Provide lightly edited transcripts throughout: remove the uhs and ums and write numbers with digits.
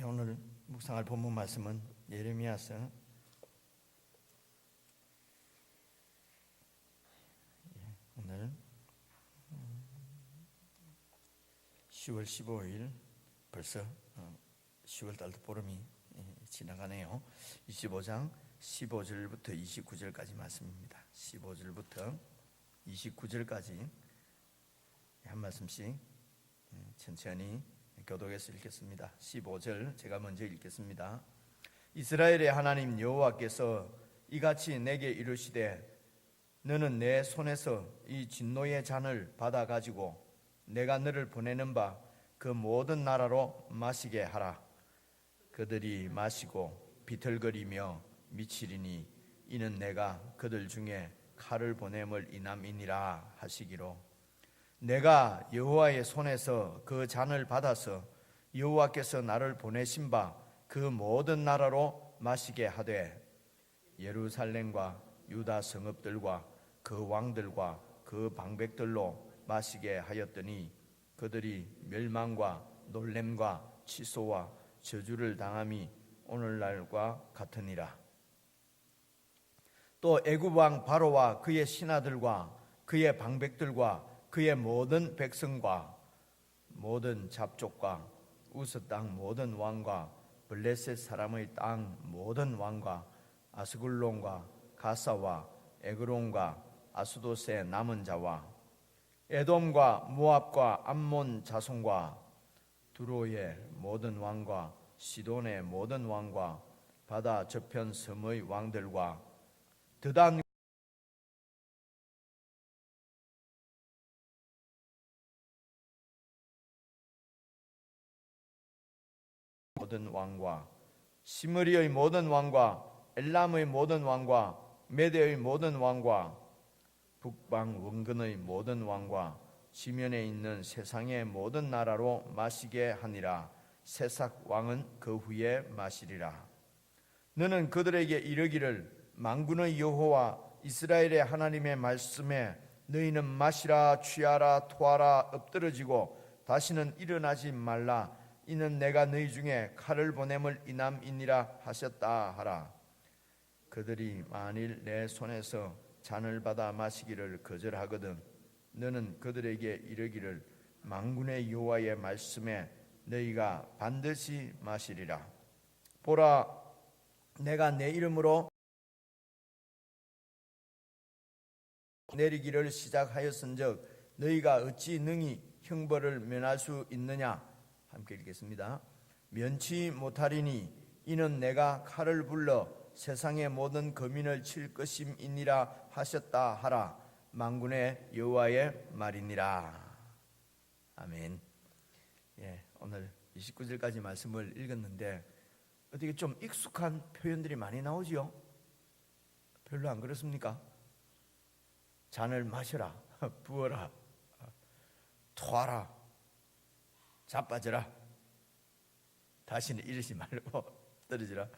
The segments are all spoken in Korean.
오늘 묵상할 본문 말씀은 예레미야서 10월 15일 벌써 10월 달도 보름이 지나가네요. 25장 15절부터 29절까지 말씀입니다. 15절부터 29절까지 한 말씀씩 천천히 교독해서 읽겠습니다. 15절 제가 먼저 읽겠습니다. 이스라엘의 하나님 여호와께서 이같이 내게 이르시되 너는 내 손에서 이 진노의 잔을 받아 가지고 내가 너를 보내는 바 그 모든 나라로 마시게 하라. 그들이 마시고 비틀거리며 미치리니 이는 내가 그들 중에 칼을 보냄을 인함이니라 하시기로 내가 여호와의 손에서 그 잔을 받아서 여호와께서 나를 보내신 바 그 모든 나라로 마시게 하되 예루살렘과 유다 성읍들과 그 왕들과 그 방백들로 마시게 하였더니 그들이 멸망과 놀램과 취소와 저주를 당함이 오늘날과 같으니라. 또 애굽 왕 바로와 그의 신하들과 그의 방백들과 그의 모든 백성과 모든 잡족과 우스 땅 모든 왕과 블레셋 사람의 땅 모든 왕과 아스글론과 가사와 에그론과 아수도스의 남은 자와 에돔과 모압과 암몬 자손과 두로의 모든 왕과 시돈의 모든 왕과 바다 저편 섬의 왕들과 드단 모든 왕과 시므리의 모든 왕과 엘람의 모든 왕과 메대의 모든 왕과 북방 원근의 모든 왕과 지면에 있는 세상의 모든 나라로 마시게 하니라. 세삭 왕은 그 후에 마시리라. 너는 그들에게 이르기를 만군의 여호와 이스라엘의 하나님의 말씀에 너희는 마시라 취하라 토하라 엎드러지고 다시는 일어나지 말라. 이는 내가 너희 중에 칼을 보냄을 인함이니라 하셨다 하라. 그들이 만일 내 손에서 잔을 받아 마시기를 거절하거든 너는 그들에게 이르기를 만군의 여호와의 말씀에 너희가 반드시 마시리라. 보라 내가 내 이름으로 내리기를 시작하였은즉 너희가 어찌 능히 형벌을 면할 수 있느냐. 함께 읽겠습니다. 면치 못하리니 이는 내가 칼을 불러 세상의 모든 거민을 칠 것임이니라 하셨다 하라. 만군의 여호와의 말이니라. 아멘. 오늘 29절까지 말씀을 읽었는데 어떻게 좀 익숙한 표현들이 많이 나오지요? 별로 안 그렇습니까? 잔을 마셔라, 부어라, 토하라, 자빠져라, 다시는 이러지 말고 떨어지라.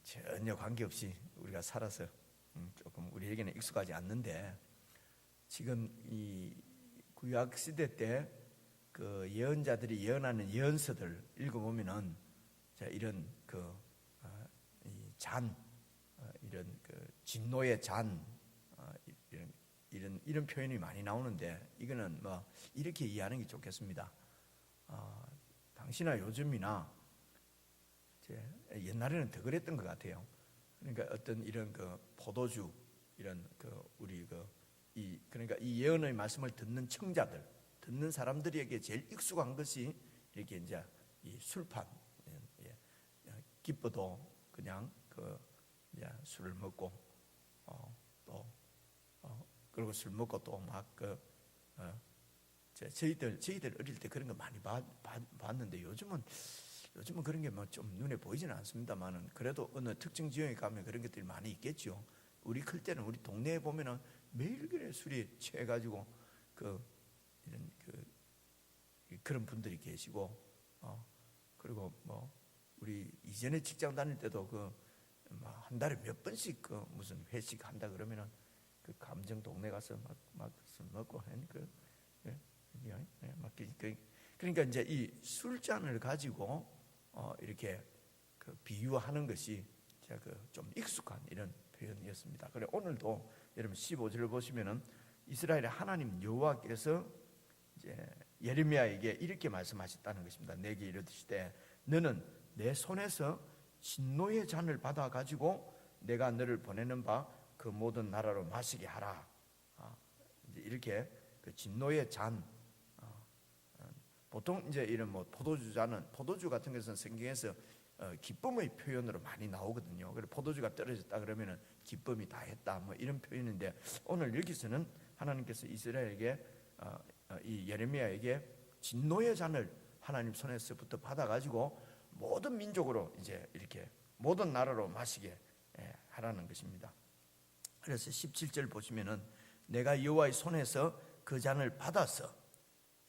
전혀 관계없이 우리가 살아서 조금 우리에게는 익숙하지 않는데 지금 이 구약 시대 때 그 예언자들이 예언하는 예언서들 읽어보면은 이런 이런 진노의 잔 이런 표현이 많이 나오는데 이거는 뭐 이렇게 이해하는 게 좋겠습니다. 당시나 요즘이나 옛날에는 더 그랬던 것 같아요. 그러니까 어떤 이런 포도주 이런 그러니까 이 예언의 말씀을 듣는 청자들, 듣는 사람들에게 제일 익숙한 것이 이렇게 이제 이 술판, 기뻐도 그냥 이제 술을 먹고 그리고 술 먹고 또 막 저희들 어릴 때 그런 거 많이 봤는데 요즘은 그런 게 뭐 좀 눈에 보이지는 않습니다만은 그래도 어느 특정 지역에 가면 그런 것들이 많이 있겠죠. 우리 클 때는 우리 동네에 보면은 매일 그래 술이 취해가지고 그런 분들이 계시고 그리고 뭐 우리 이전에 직장 다닐 때도 한 달에 몇 번씩 무슨 회식 한다 그러면은 감정 동네 가서 막 술 먹고 하는 막 그러니까 이제 이 술잔을 가지고 이렇게 그 비유하는 것이 제가 좀 익숙한 이런 표현이었습니다. 그래 오늘도 여러분 15절을 보시면은 이스라엘의 하나님 여호와께서 이제 예레미야에게 이렇게 말씀하셨다는 것입니다. 내게 이르시되 너는 내 손에서 진노의 잔을 받아 가지고 내가 너를 보내는 바 그 모든 나라로 마시게 하라. 이제 이렇게 그 진노의 잔, 보통 이제 이런 뭐 포도주 잔은, 포도주 같은 것은 성경에서 기쁨의 표현으로 많이 나오거든요. 그래서 포도주가 떨어졌다 그러면은 기쁨이 다 했다 뭐 이런 표현인데, 오늘 여기서는 하나님께서 이스라엘에게 이 예레미야에게 진노의 잔을 하나님 손에서부터 받아가지고 모든 민족으로 이제 이렇게 모든 나라로 마시게 하라는 것입니다. 그래서 17절 보시면은 내가 여호와의 손에서 그 잔을 받아서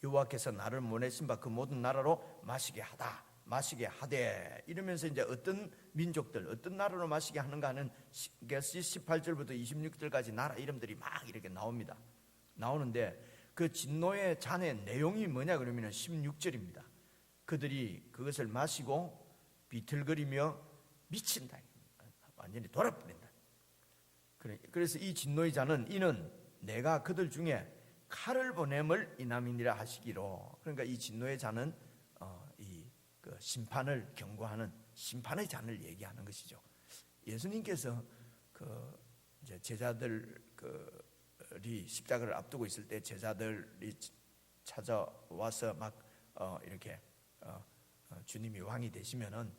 여호와께서 나를 보내신 바 그 모든 나라로 마시게 하되 이러면서 이제 어떤 민족들 어떤 나라로 마시게 하는가 하는 18절부터 26절까지 나라 이름들이 막 이렇게 나오는데 그 진노의 잔의 내용이 뭐냐 그러면 16절입니다. 그들이 그것을 마시고 비틀거리며 미친다, 완전히 돌아버린다. 그래서 이 진노의 잔은 이는 내가 그들 중에 칼을 보냄을 인함이니라 하시기로. 그러니까 이 진노의 잔은 그 심판을 경고하는 심판의 잔을 얘기하는 것이죠. 예수님께서 그 이제 제자들이 십자가를 앞두고 있을 때 제자들이 찾아와서 막 이렇게 주님이 왕이 되시면은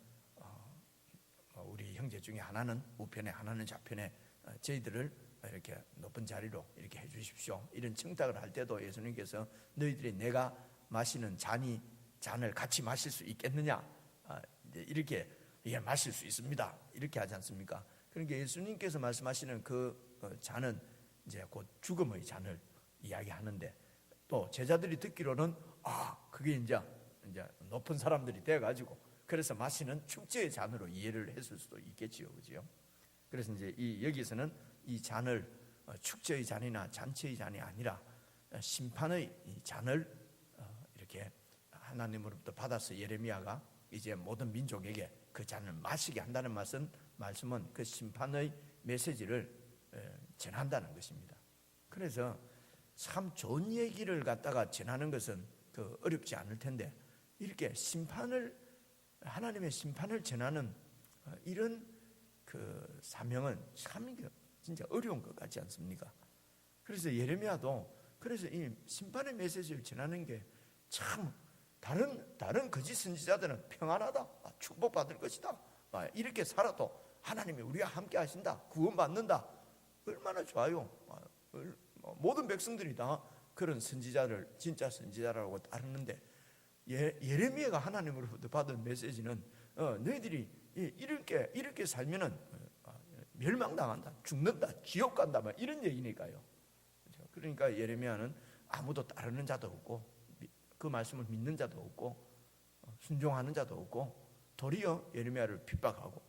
우리 형제 중에 하나는 우편에 하나는 좌편에 저희들을 이렇게 높은 자리로 이렇게 해주십시오, 이런 청탁을 할 때도 예수님께서 너희들이 내가 마시는 잔을 같이 마실 수 있겠느냐, 이렇게 마실 수 있습니다, 이렇게 하지 않습니까? 그러니까 예수님께서 말씀하시는 그 잔은 이제 곧 죽음의 잔을 이야기하는데, 또 제자들이 듣기로는 그게 이제 높은 사람들이 되어가지고 그래서 마시는 축제의 잔으로 이해를 했을 수도 있겠지요, 그죠? 그래서 이제 여기서는 이 잔을 축제의 잔이나 잔치의 잔이 아니라 심판의 잔을 이렇게 하나님으로부터 받아서 예레미야가 이제 모든 민족에게 그 잔을 마시게 한다는 말씀은 그 심판의 메시지를 전한다는 것입니다. 그래서 참 좋은 얘기를 갖다가 전하는 것은 어렵지 않을 텐데, 이렇게 하나님의 심판을 전하는 이런 그 사명은 참 진짜 어려운 것 같지 않습니까? 그래서 예레미야도 그래서 이 심판의 메시지를 전하는 게 참 다른 거짓 선지자들은 평안하다, 축복받을 것이다, 이렇게 살아도 하나님이 우리와 함께 하신다, 구원받는다, 얼마나 좋아요. 모든 백성들이 다 그런 선지자를 진짜 선지자라고 따르는데, 예레미야가 하나님으로부터 받은 메시지는 너희들이 이렇게 살면은 멸망당한다, 죽는다, 지옥 간다, 이런 얘기니까요. 그러니까 예레미야는 아무도 따르는 자도 없고 그 말씀을 믿는 자도 없고 순종하는 자도 없고 도리어 예레미야를 핍박하고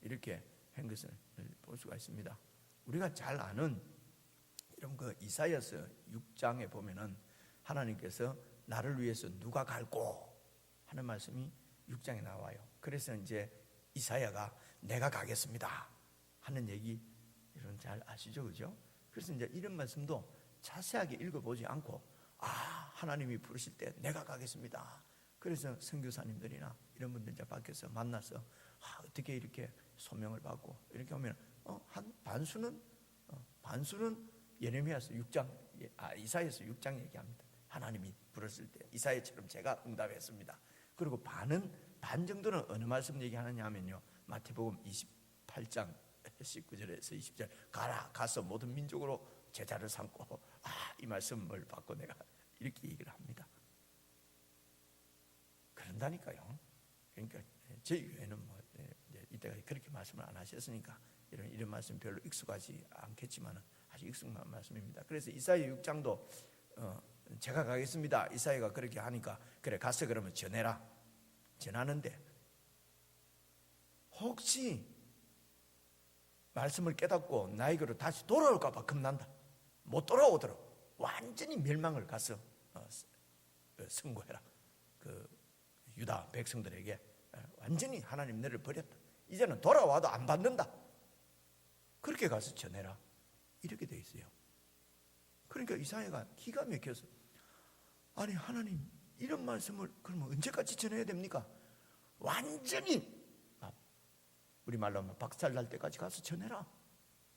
이렇게 한 것을 볼 수가 있습니다. 우리가 잘 아는 이런 그 이사야서 6장에 보면은 하나님께서 나를 위해서 누가 갈꼬 하는 말씀이 6장에 나와요. 그래서 이제 이사야가 내가 가겠습니다 하는 얘기, 이런 잘 아시죠, 그죠? 그래서 이제 이런 말씀도 자세하게 읽어보지 않고 하나님이 부르실 때 내가 가겠습니다. 그래서 선교사님들이나 이런 분들 이제 밖에서 만나서 어떻게 이렇게 소명을 받고 이렇게 하면 한 반수는 예레미야서 6장, 이사야서 6장 얘기합니다. 하나님이 부르실 때 이사야처럼 제가 응답했습니다. 그리고 반 정도는 어느 말씀 얘기하느냐 하면요, 마태복음 28장 19절에서 20절 가서 모든 민족으로 제자를 삼고 이 말씀을 받고 내가 이렇게 얘기를 합니다. 그런다니까요. 그러니까 저희 교회는 이때가 그렇게 말씀을 안 하셨으니까 이런 말씀 별로 익숙하지 않겠지만 아주 익숙한 말씀입니다. 그래서 이사야 6장도 제가 가겠습니다, 이사야가 그렇게 하니까 그래 가서 그러면 전해라, 전하는데 혹시 말씀을 깨닫고 나에게로 다시 돌아올까 봐 겁난다, 못 돌아오도록 완전히 멸망을 가서 선고해라, 그 유다 백성들에게 완전히 하나님 너를 버렸다. 이제는 돌아와도 안 받는다. 그렇게 가서 전해라. 이렇게 돼 있어요. 그러니까 이사야가 기가 막혀서 아니 하나님 이런 말씀을 그러면 언제까지 전해야 됩니까? 완전히 우리 말로 하면 박살 날 때까지 가서 전해라.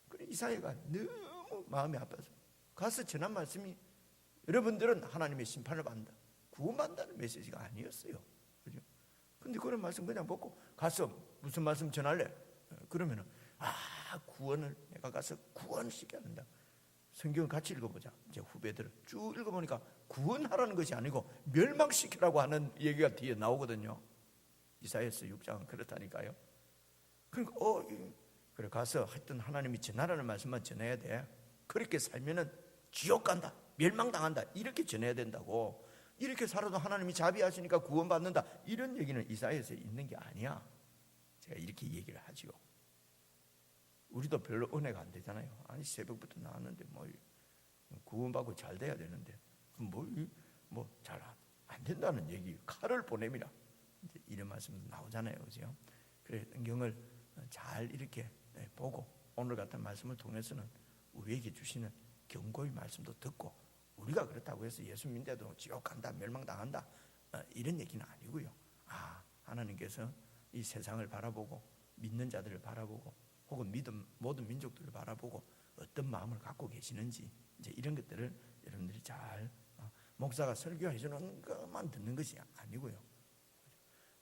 그래 이사야가 너무 마음이 아파서 가서 전한 말씀이 여러분들은 하나님의 심판을 받는다, 구원받는다는 메시지가 아니었어요. 그죠? 근데 그런 말씀 그냥 벗고 가서 무슨 말씀 전할래? 그러면은 구원을 내가 가서 구원시켜야 한다. 성경을 같이 읽어보자. 이제 후배들 쭉 읽어보니까 구원하라는 것이 아니고 멸망시키라고 하는 얘기가 뒤에 나오거든요. 이사야서 6장은 그렇다니까요. 그러니까 그래 가서 하여튼 하나님이 전하라는 말씀만 전해야 돼. 그렇게 살면은 지옥 간다, 멸망당한다, 이렇게 전해야 된다고. 이렇게 살아도 하나님이 자비하시니까 구원받는다, 이런 얘기는 이사야서에 있는 게 아니야. 제가 이렇게 얘기를 하지요. 우리도 별로 은혜가 안 되잖아요. 아니 새벽부터 나왔는데 뭐 구원받고 잘 돼야 되는데 뭐 잘 안 된다는 얘기, 칼을 보냄이라 이런 말씀도 나오잖아요. 그죠? 그래 성경을 잘 이렇게 보고 오늘 같은 말씀을 통해서는 우리에게 주시는 경고의 말씀도 듣고, 우리가 그렇다고 해서 예수 믿는데도 지옥 간다, 멸망당한다, 이런 얘기는 아니고요. 하나님께서 이 세상을 바라보고 믿는 자들을 바라보고 혹은 믿음 모든 민족들을 바라보고 어떤 마음을 갖고 계시는지, 이제 이런 것들을 여러분들이 잘 목사가 설교해 주는 것만 듣는 것이 아니고요.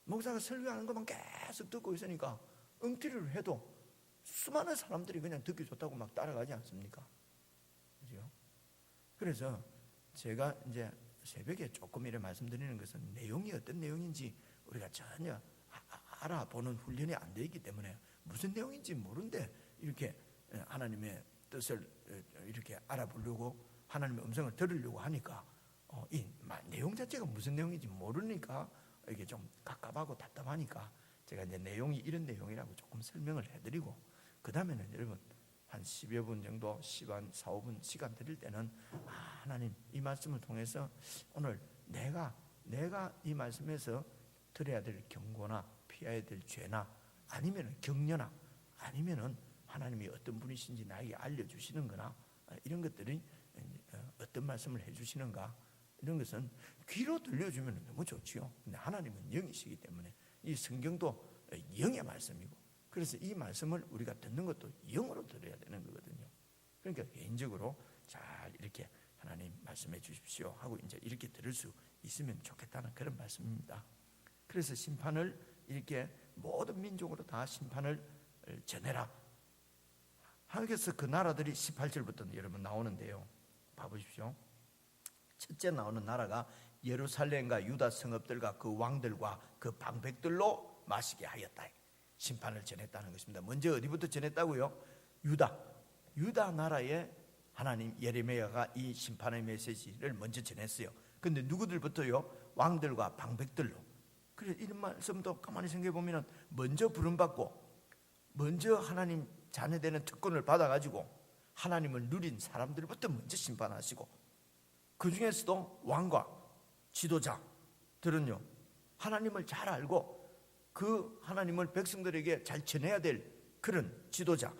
목사가 설교하는 것만 계속 듣고 있으니까 엉터리를 해도 수많은 사람들이 그냥 듣기 좋다고 막 따라가지 않습니까? 그죠? 그래서 제가 이제 새벽에 조금 이렇게 말씀드리는 것은 내용이 어떤 내용인지 우리가 전혀 알아보는 훈련이 안 되어 있기 때문에 무슨 내용인지 모르는데 이렇게 하나님의 뜻을 이렇게 알아보려고 하나님의 음성을 들으려고 하니까 이 내용 자체가 무슨 내용인지 모르니까 이게 좀 갑갑하고 답답하니까 제가 이제 내용이 이런 내용이라고 조금 설명을 해드리고, 그 다음에는 여러분 한 10여 분 정도 4, 5분 시간 드릴 때는 하나님 이 말씀을 통해서 오늘 내가 이 말씀에서 들어야 될 경고나 피해야 될 죄나 아니면 격려나 아니면은 하나님이 어떤 분이신지 나에게 알려주시는 거나 이런 것들이 어떤 말씀을 해주시는가, 이런 것은 귀로 들려주면 너무 좋지요. 근데 하나님은 영이시기 때문에 이 성경도 영의 말씀이고, 그래서 이 말씀을 우리가 듣는 것도 영으로 들어야 되는 거거든요. 그러니까 개인적으로 잘 이렇게 하나님 말씀해 주십시오 하고 이제 이렇게 들을 수 있으면 좋겠다는 그런 말씀입니다. 그래서 심판을 이렇게 모든 민족으로 다 심판을 전해라. 하나님께서 그 나라들이 18절부터 여러분 나오는데요. 봐보십시오. 첫째 나오는 나라가 예루살렘과 유다 성읍들과 그 왕들과 그 방백들로 마시게 하였다. 심판을 전했다는 것입니다. 먼저 어디부터 전했다고요? 유다 나라에 하나님 예레미야가 이 심판의 메시지를 먼저 전했어요. 근데 누구들부터요? 왕들과 방백들로. 그래서 이런 말씀도 가만히 생각해 보면은 먼저 부름받고 먼저 하나님 자녀되는 특권을 받아가지고 하나님을 누린 사람들부터 먼저 심판하시고, 그 중에서도 왕과 지도자들은요 하나님을 잘 알고 그 하나님을 백성들에게 잘 전해야 될 그런 지도자,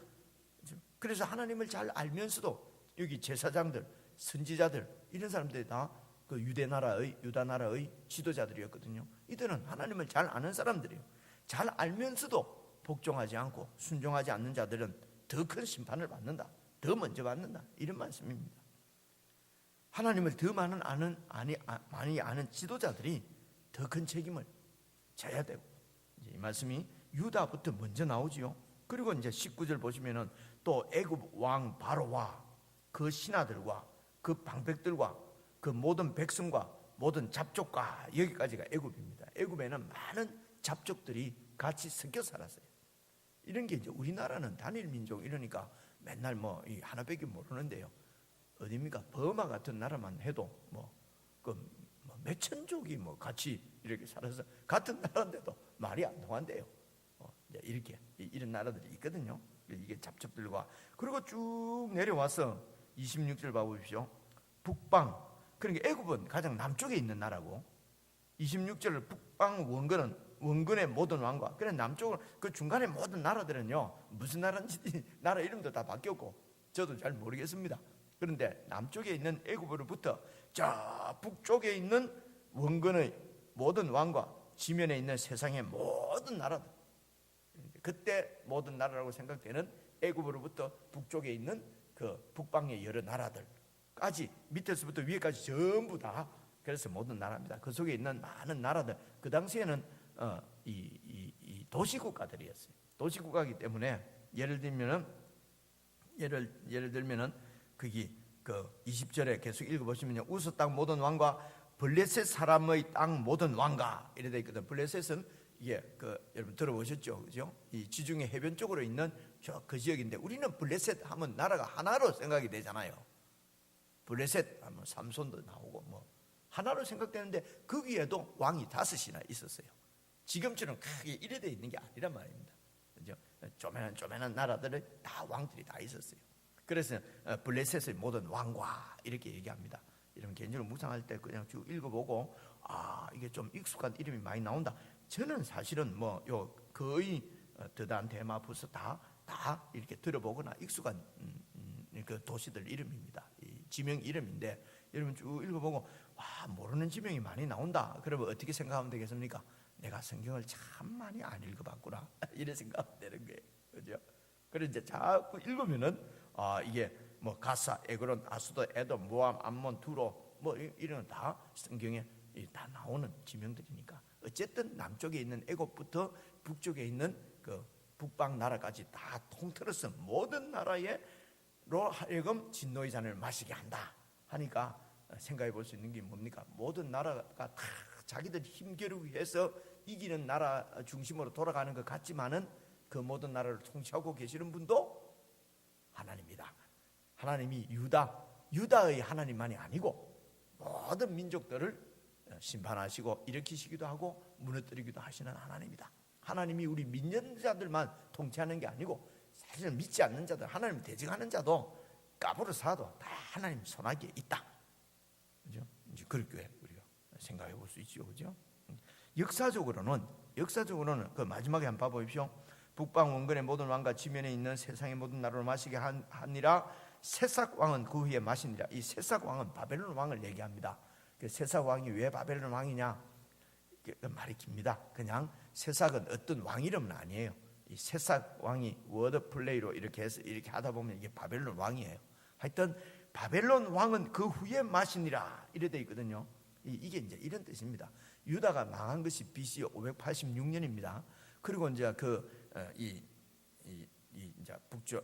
그래서 하나님을 잘 알면서도 여기 제사장들, 선지자들, 이런 사람들이 다 그 유다 나라의 지도자들이었거든요. 이들은 하나님을 잘 아는 사람들이에요. 잘 알면서도 복종하지 않고 순종하지 않는 자들은 더 큰 심판을 받는다, 더 먼저 받는다, 이런 말씀입니다. 하나님을 더 많이 아는 지도자들이 더 큰 책임을 져야 되고, 이제 이 말씀이 유다부터 먼저 나오지요. 그리고 이제 19절 보시면은 또 애굽 왕 바로와 그 신하들과 그 방백들과 그 모든 백성과 모든 잡족과, 여기까지가 애굽입니다. 애굽에는 많은 잡족들이 같이 섞여 살았어요. 이런 게 이제 우리나라는 단일 민족 이러니까 맨날 뭐 이 하나밖에 모르는데요. 어디입니까? 버마 같은 나라만 해도 몇천족이 같이 이렇게 살아서 같은 나라인데도 말이 안 통한대요. 이렇게 이런 나라들이 있거든요. 이게 잡족들과, 그리고 쭉 내려와서 26절 봐보십시오. 북방, 그러니까 애굽은 가장 남쪽에 있는 나라고, 26절 북방 원근의 모든 왕과, 그래 남쪽으로 그 중간에 모든 나라들은요 무슨 나라인지 나라 이름도 다 바뀌었고 저도 잘 모르겠습니다. 그런데 남쪽에 있는 애굽으로부터 저 북쪽에 있는 원근의 모든 왕과 지면에 있는 세상의 모든 나라들, 그때 모든 나라라고 생각되는 애굽으로부터 북쪽에 있는 그 북방의 여러 나라들까지, 밑에서부터 위에까지 전부 다, 그래서 모든 나라입니다. 그 속에 있는 많은 나라들, 그 당시에는 이 도시국가들이었어요. 도시국가이기 때문에 예를 들면은 거기 그 20절에 계속 읽어보시면요, 우스 땅 모든 왕과 블레셋 사람의 땅 모든 왕가 이래 돼 있거든. 블레셋은 이게 여러분 들어보셨죠, 그죠? 이 지중해 해변 쪽으로 있는 그 지역인데, 우리는 블레셋 하면 나라가 하나로 생각이 되잖아요. 블레셋 하면 삼손도 나오고 뭐 하나로 생각되는데 그 위에도 왕이 5이나 있었어요. 지금처럼 크게 이래 돼 있는 게 아니란 말입니다. 그죠? 쪼매난 나라들은 다 왕들이 다 있었어요. 그래서 블레셋의 모든 왕과 이렇게 얘기합니다. 이런 개인적으로 묵상할 때 그냥 쭉 읽어보고, 이게 좀 익숙한 이름이 많이 나온다. 저는 사실은 거의 드단, 대마, 부스 다 이렇게 들어보거나 익숙한 그 도시들 이름입니다. 이 지명 이름인데, 여러분 쭉 읽어보고 모르는 지명이 많이 나온다. 그러면 어떻게 생각하면 되겠습니까? 내가 성경을 참 많이 안 읽어봤구나 이런 생각하면 되는 거예요. 그죠? 그래서 이제 자꾸 읽으면은 이게 뭐 가사, 에그론, 아수도, 에돔, 모함, 암몬, 두로 뭐 이런 다 성경에 다 나오는 지명들이니까, 어쨌든 남쪽에 있는 애굽부터 북쪽에 있는 그 북방 나라까지 다 통틀어서 모든 나라로 하여금 진노의 잔을 마시게 한다 하니까 생각해 볼 수 있는 게 뭡니까? 모든 나라가 다 자기들 힘겨루기 위해서 이기는 나라 중심으로 돌아가는 것 같지만은 그 모든 나라를 통치하고 계시는 분도 하나님이다. 하나님이 유다의 하나님만이 아니고 모든 민족들을 심판하시고 일으키시기도 하고 무너뜨리기도 하시는 하나님이다. 하나님이 우리 믿는 자들만 통치하는 게 아니고, 사실은 믿지 않는 자들, 하나님 대적하는 자도 까불어 사도 다 하나님 손아귀에 있다. 그죠? 이제 그렇게 우리가 생각해 볼 수 있죠. 그죠? 역사적으로는 그 마지막에 한번 봐보십시오. 북방 원근의 모든 왕과 지면에 있는 세상의 모든 나라를 마시게 하니라. 새싹 왕은 그 후에 마시니라. 이 새싹 왕은 바벨론 왕을 얘기합니다. 새싹 왕이 왜 바벨론 왕이냐? 말이 깁니다. 그냥 새싹은 어떤 왕 이름은 아니에요. 이 새싹 왕이 워드 플레이로 이렇게 해서 이렇게 하다 보면 이게 바벨론 왕이에요. 하여튼 바벨론 왕은 그 후에 마시니라 이래 돼 있거든요. 이게 이제 이런 뜻입니다. 유다가 망한 것이 BC 586년입니다. 그리고 이제 이제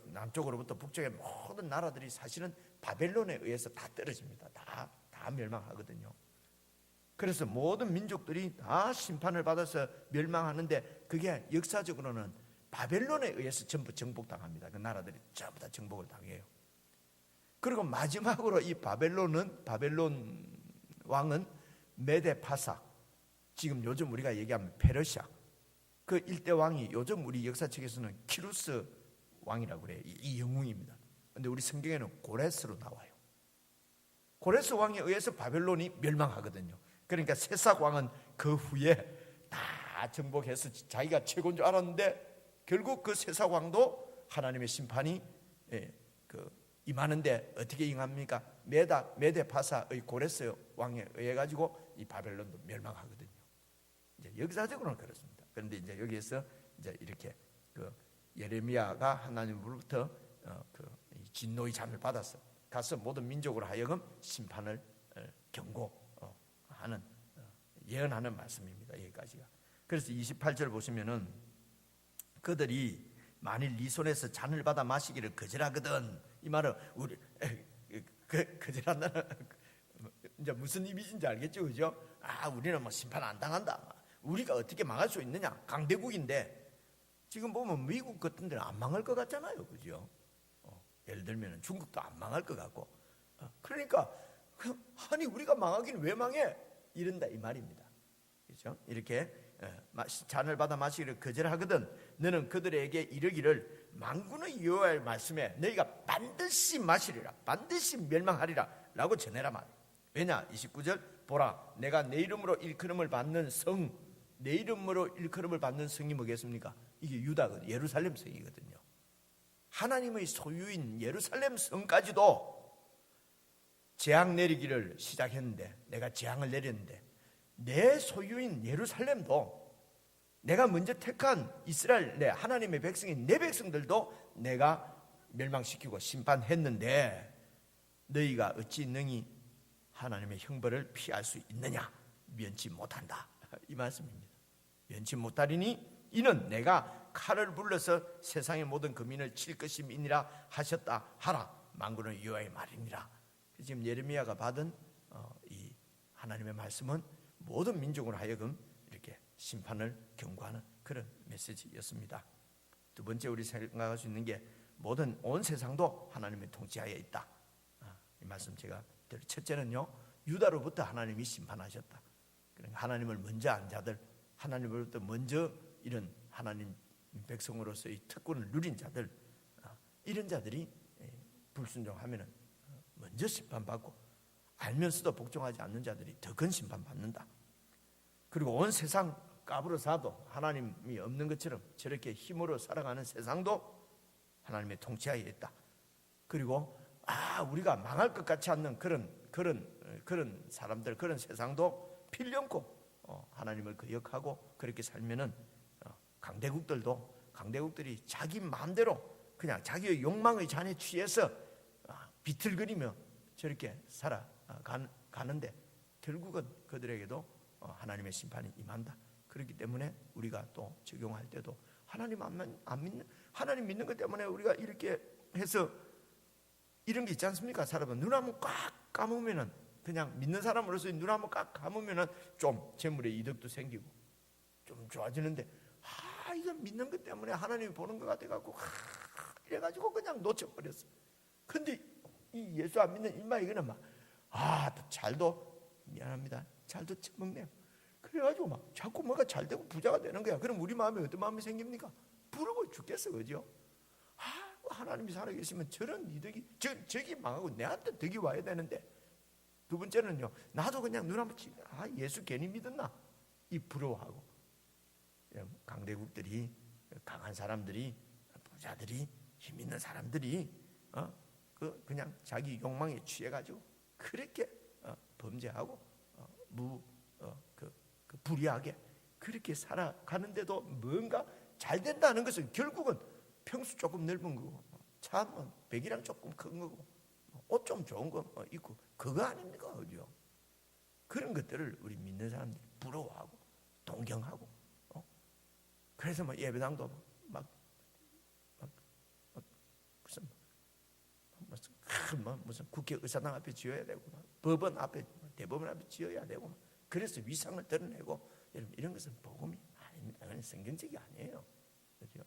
남쪽으로부터 북쪽의 모든 나라들이 사실은 바벨론에 의해서 다 떨어집니다. 다 멸망하거든요. 그래서 모든 민족들이 다 심판을 받아서 멸망하는데, 그게 역사적으로는 바벨론에 의해서 전부 정복당합니다. 그 나라들이 전부 다 정복을 당해요. 그리고 마지막으로 이 바벨론 왕은 메데파사, 지금 요즘 우리가 얘기하면 페르시아, 그 일대 왕이 요즘 우리 역사책에서는 키루스 왕이라고 그래요. 이 영웅입니다. 그런데 우리 성경에는 고레스로 나와요. 고레스 왕에 의해서 바벨론이 멸망하거든요. 그러니까 새싹 왕은 그 후에 다 정복해서 자기가 최고인 줄 알았는데, 결국 그 새싹 왕도 하나님의 심판이 임하는데 어떻게 임합니까? 메데파사의 고레스 왕에 의해 가지고 이 바벨론도 멸망하거든요. 이제 역사적으로는 그렇습니다. 그런데 이제 여기에서 이제 이렇게 예레미야가 하나님으로부터 진노의 잔을 받았어. 가서 모든 민족으로 하여금 심판을 경고하는 예언하는 말씀입니다. 여기까지가. 그래서 28절 보시면은 그들이 만일 네 손에서 잔을 받아 마시기를 거절하거든. 이 말은 우리 거절한다는 이제 무슨 이미지인지 알겠죠, 그죠? 우리는 뭐 심판 안 당한다. 우리가 어떻게 망할 수 있느냐? 강대국인데 지금 보면 미국 같은 데는 안 망할 것 같잖아요, 그죠? 예를 들면 중국도 안 망할 것 같고, 그러니까 아니 우리가 망하긴 왜 망해? 이런다 이 말입니다. 그렇죠? 이렇게 잔을 받아 마시기를 거절하거든 너는 그들에게 이르기를 만군의 여호와의 말씀에 너희가 반드시 마시리라, 반드시 멸망하리라 라고 전해라 말. 왜냐? 29절 보라, 내가 내 이름으로 일컬음을 받는 성, 내 이름으로 일컬음을 받는 성이 뭐겠습니까? 이게 유다거든요. 예루살렘 성이거든요. 하나님의 소유인 예루살렘 성까지도 재앙 내리기를 시작했는데, 내가 재앙을 내렸는데, 내 소유인 예루살렘도, 내가 먼저 택한 이스라엘 내 하나님의 백성인 내 백성들도 내가 멸망시키고 심판했는데 너희가 어찌 능히 하나님의 형벌을 피할 수 있느냐? 면치 못한다, 이 말씀입니다. 면치 못하리니 이는 내가 칼을 불러서 세상의 모든 거민을 칠 것임이니라 하셨다 하라. 만군의 여호와의 말이니라. 지금 예레미야가 받은 이 하나님의 말씀은 모든 민족으로 하여금 이렇게 심판을 경고하는 그런 메시지였습니다. 두 번째, 우리 생각할 수 있는 게 모든 온 세상도 하나님의 통치하에 있다. 이 말씀 제가 드렸죠. 첫째는요, 유다로부터 하나님이 심판하셨다. 그러니까 하나님을 먼저 안 자들, 하나님으로부터 먼저 이런 하나님 백성으로서의 특권을 누린 자들, 이런 자들이 불순종하면은 먼저 심판받고, 알면서도 복종하지 않는 자들이 더 큰 심판받는다. 그리고 온 세상 까부러사도 하나님이 없는 것처럼 저렇게 힘으로 살아가는 세상도 하나님의 통치하에 있다. 그리고 우리가 망할 것 같지 않는 그런 사람들, 그런 세상도 필연코 하나님을 거역하고 그렇게 살면은 강대국들이 자기 마음대로 그냥 자기의 욕망의 잔에 취해서 비틀거리며 저렇게 살아가는데 결국은 그들에게도 하나님의 심판이 임한다. 그렇기 때문에 우리가 또 적용할 때도 하나님 믿는 것 때문에 우리가 이렇게 해서 이런 게 있지 않습니까? 사람은 눈 한번 꽉 감으면은, 그냥 믿는 사람으로서 눈 한번 꽉 감으면은 좀 재물의 이득도 생기고 좀 좋아지는데, 이거 믿는 것 때문에 하나님이 보는 것 같아갖고 이래가지고 그냥 놓쳐버렸어. 근데 이 예수 안 믿는 일마 이거는 잘도 미안합니다, 잘도 처먹네요. 그래가지고 막 자꾸 뭐가 잘 되고 부자가 되는 거야. 그럼 우리 마음에 어떤 마음이 생깁니까? 부러워 죽겠어, 그죠? 하나님이 살아계시면 저런 이득이 저기 망하고 내한테 덕이 와야 되는데. 두 번째는요, 나도 그냥 눈 한번 예수 괜히 믿었나, 이 부러워하고. 강대국들이, 강한 사람들이, 부자들이, 힘 있는 사람들이 그냥 자기 욕망에 취해가지고 그렇게 범죄하고 불의하게 그렇게 살아가는데도 뭔가 잘 된다는 것은 결국은 평수 조금 넓은 거고, 차 배기량 조금 큰 거고, 옷 좀 좋은 거 입고, 그거 아닙니까? 그죠? 그런 것들을 우리 믿는 사람들이 부러워하고 동경하고, 그래서 예배당도 무슨 국회 의사당 앞에 지어야 되고, 법원 앞에, 대법원 앞에 지어야 되고, 그래서 위상을 드러내고, 여러분 이런 것은 복음이 아닙니다. 그건 성경적이 아니에요. 그렇죠?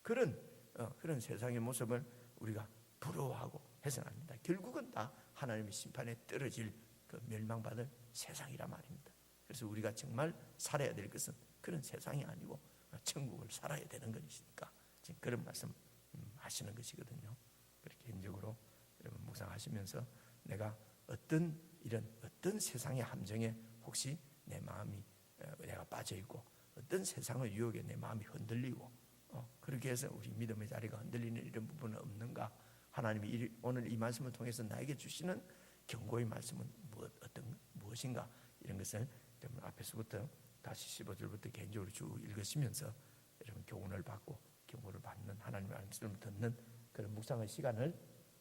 그런 세상의 모습을 우리가 부러워하고 해서는 안 됩니다. 결국은 다 하나님의 심판에 떨어질 멸망받을 세상이란 말입니다. 그래서 우리가 정말 살아야 될 것은 그런 세상이 아니고 천국을 살아야 되는 것이니까 지금 그런 말씀 하시는 것이거든요. 그렇게 개인적으로 여러분 묵상하시면서 내가 어떤 세상의 함정에 혹시 내 마음이 내가 빠져 있고, 어떤 세상의 유혹에 내 마음이 흔들리고, 그렇게 해서 우리 믿음의 자리가 흔들리는 이런 부분은 없는가? 하나님이 오늘 이 말씀을 통해서 나에게 주시는 경고의 말씀은 무엇인가? 이런 것을 여러분 앞에서부터 다시 15절부터 개인적으로 쭉 읽으시면서 여러분 교훈을 받고 경고를 받는, 하나님의 말씀을 듣는 그런 묵상의 시간을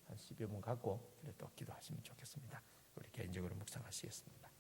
한 10여 분 갖고 또 기도하시면 좋겠습니다. 우리 개인적으로 묵상하시겠습니다.